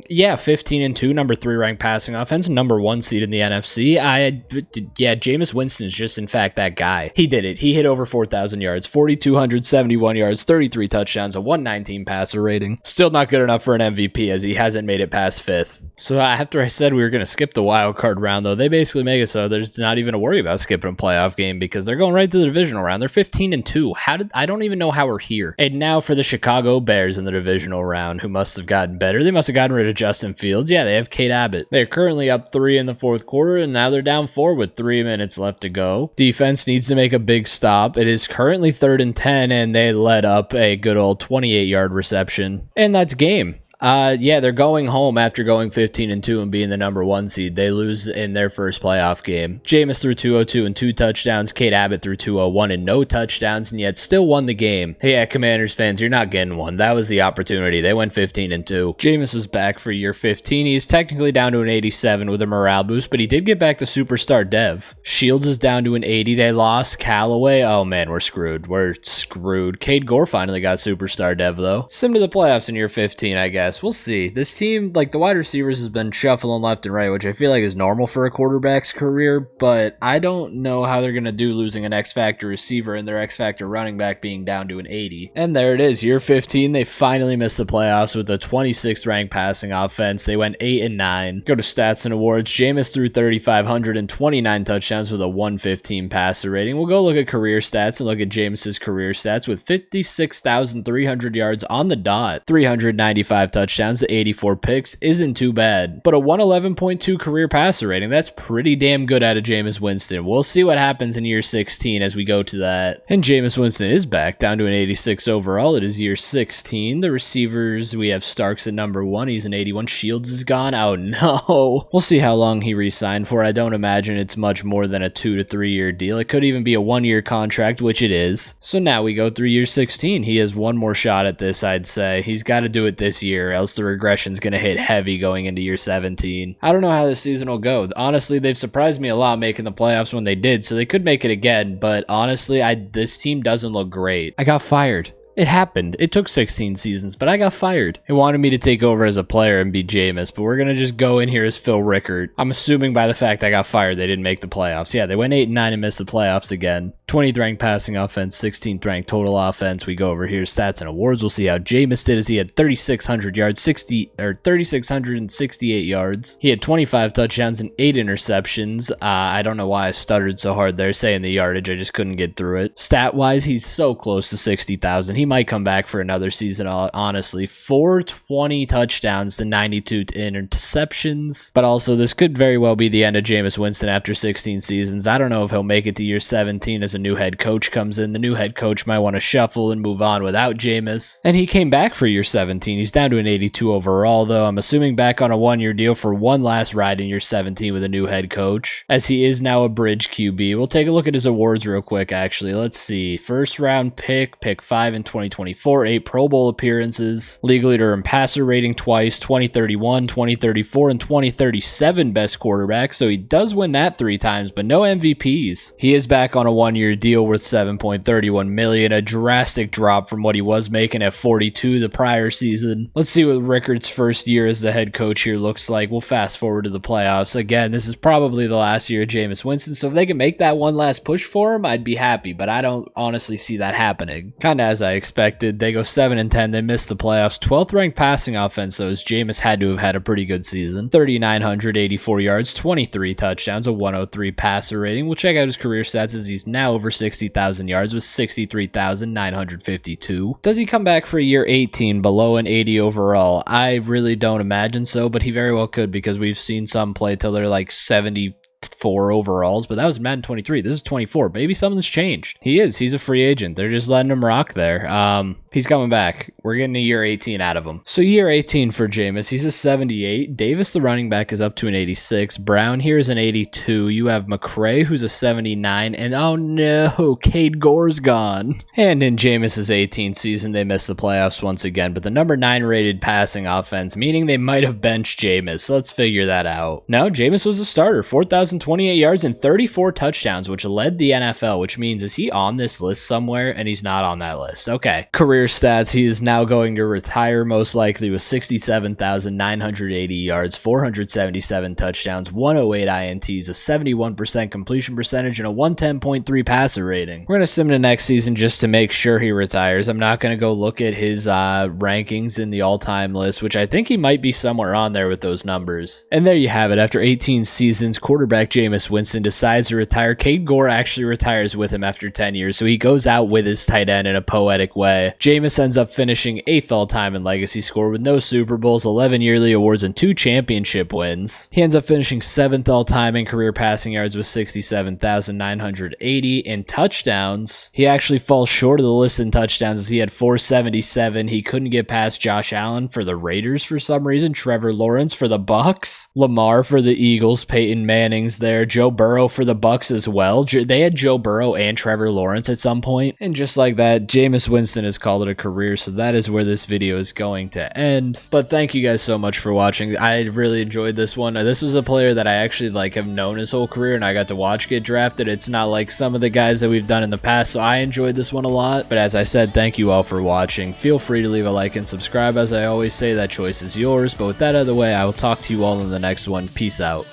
Yeah, 15 and 2, number 3 ranked passing offense, number 1 seed in the NFC. Jameis Winston's just in fact that guy. He did it. He hit over 4,000 yards, 4,271 yards, 33 touchdowns, a 119 passer rating. Still not good enough for an MVP as he hasn't made it past 5th. So after I said we were going to skip the wild card round, though, they basically make it so there's not even a worry about skipping a playoff game because they're going right to the divisional round. They're 15 and 2. I don't even know how we're here. And now for the Chicago Bears in the divisional round, who must have gotten better. They must have gotten rid of Justin Fields. Yeah, they have Kate Abbott. They're currently up 3 in the 4th quarter, and now they're down 4 with 3 minutes left to go. Defense needs to make a big stop. It is currently 3rd and 10, and they let up a good old 28-yard reception. And that's game. Yeah, they're going home after going 15-2 and being the number 1 seed. They lose in their first playoff game. Jameis threw 202 and 2 touchdowns. Kate Abbott threw 201 and no touchdowns, and yet still won the game. Hey, yeah, Commanders fans, you're not getting one. That was the opportunity. They went 15-2. Jameis is back for year 15. He's technically down to an 87 with a morale boost, but he did get back to superstar dev. Shields is down to an 80. They lost Callaway. Oh man, we're screwed. We're screwed. Cade Gore finally got superstar dev though. Sim to the playoffs in year 15, I guess. We'll see. This team, like the wide receivers, has been shuffling left and right, which I feel like is normal for a quarterback's career, but I don't know how they're going to do losing an X-Factor receiver and their X-Factor running back being down to an 80. And there it is. Year 15, they finally missed the playoffs with a 26th ranked passing offense. They went 8-9. Go to stats and awards. Jameis threw 3,529 touchdowns with a 115 passer rating. We'll go look at career stats and look at Jameis's career stats with 56,300 yards on the dot, 395 touchdowns to 84 picks. Isn't too bad, but a 111.2 career passer rating. That's pretty damn good out of Jameis Winston. We'll see what happens in year 16 as we go to that. And Jameis Winston is back down to an 86 overall. It is year 16. The receivers, we have Starks at number 1. He's an 81. Shields is gone. Oh no. We'll see how long he re-signed for. I don't imagine it's much more than a 2 to 3 year deal. It could even be a 1-year contract, which it is. So now we go through year 16. He has one more shot at this, I'd say. He's got to do it this year, else the regression's going to hit heavy going into year 17. I don't know how this season will go. Honestly, they've surprised me a lot making the playoffs when they did, so they could make it again, but honestly, this team doesn't look great. I got fired. It happened. It took 16 seasons, but I got fired. They wanted me to take over as a player and be Jameis, but we're going to just go in here as Phil Rickard. I'm assuming by the fact I got fired, they didn't make the playoffs. Yeah, they went 8-9 and missed the playoffs again. 20th ranked passing offense, 16th ranked total offense. We go over here, stats and awards. We'll see how Jameis did as he had 3,600 yards, 3,668 yards. He had 25 touchdowns and 8 interceptions. I don't know why I stuttered so hard there saying the yardage. I just couldn't get through it. Stat-wise, he's so close to 60,000. He might come back for another season, honestly. 420 touchdowns to 92 interceptions. But also, this could very well be the end of Jameis Winston after 16 seasons. I don't know if he'll make it to year 17 as a new head coach comes in. The new head coach might want to shuffle and move on without Jameis. And he came back for year 17. He's down to an 82 overall, though. I'm assuming back on a 1-year deal for one last ride in year 17 with a new head coach, as he is now a bridge QB. We'll take a look at his awards real quick, actually. Let's see. First round pick 5 in 2024, 8 Pro Bowl appearances, league leader in passer rating twice, 2031, 2034, and 2037 best quarterback, so he does win that 3 times, but no MVPs. He is back on a 1-year deal worth $7.31 million, a drastic drop from what he was making at 42 the prior season. Let's see what Rickard's first year as the head coach here looks like. We'll fast forward to the playoffs. Again, this is probably the last year of Jameis Winston, so if they can make that one last push for him, I'd be happy, but I don't honestly see that happening. Kinda as I expected. They go 7-10. They missed the playoffs. 12th ranked passing offense, though, as Jameis had to have had a pretty good season. 3,984 yards, 23 touchdowns, a 103 passer rating. We'll check out his career stats as he's now over 60,000 yards with 63,952. Does he come back for year 18 below an 80 overall? I really don't imagine so, but he very well could, because we've seen some play till they're like 74 overalls, but that was Madden 23. This is 24. Maybe something's changed. He's a free agent. They're just letting him rock there. He's coming back. We're getting a year 18 out of him. So year 18 for Jameis. He's a 78. Davis, the running back, is up to an 86. Brown here is an 82. You have McCray, who's a 79. And oh no, Cade Gore's gone. And in Jameis's 18th season, they missed the playoffs once again, but the number 9 rated passing offense, meaning they might have benched Jameis. So let's figure that out. No, Jameis was a starter. 4,028 yards and 34 touchdowns, which led the NFL, which means, is he on this list somewhere? And he's not on that list. Okay. Career stats, he is now going to retire most likely with 67,980 yards, 477 touchdowns, 108 INTs, a 71% completion percentage, and a 110.3 passer rating. We're going to sim to next season just to make sure he retires. I'm not going to go look at his rankings in the all-time list, which I think he might be somewhere on there with those numbers. And there you have it. After 18 seasons, quarterback quarterback Jameis Winston decides to retire. Cade Gore actually retires with him after 10 years, so he goes out with his tight end in a poetic way. Jameis ends up finishing 8th all-time in legacy score with no Super Bowls, 11 yearly awards, and 2 championship wins. He ends up finishing 7th all-time in career passing yards with 67,980 in touchdowns. He actually falls short of the list in touchdowns as he had 477. He couldn't get past Josh Allen for the Raiders for some reason, Trevor Lawrence for the Bucks, Lamar for the Eagles, Peyton Manning's there, Joe Burrow for the Bucks as well. They had Joe Burrow and Trevor Lawrence at some point, and just like that, Jameis Winston has called it a career, so that is where this video is going to end. But thank you guys so much for watching. I really enjoyed this one. This was a player that I actually have known his whole career, and I got to watch get drafted. It's not like some of the guys that we've done in the past, so I enjoyed this one a lot. But as I said, thank you all for watching. Feel free to leave a like and subscribe. As I always say, that choice is yours. But with that out of the way, I will talk to you all in the next one. Peace out.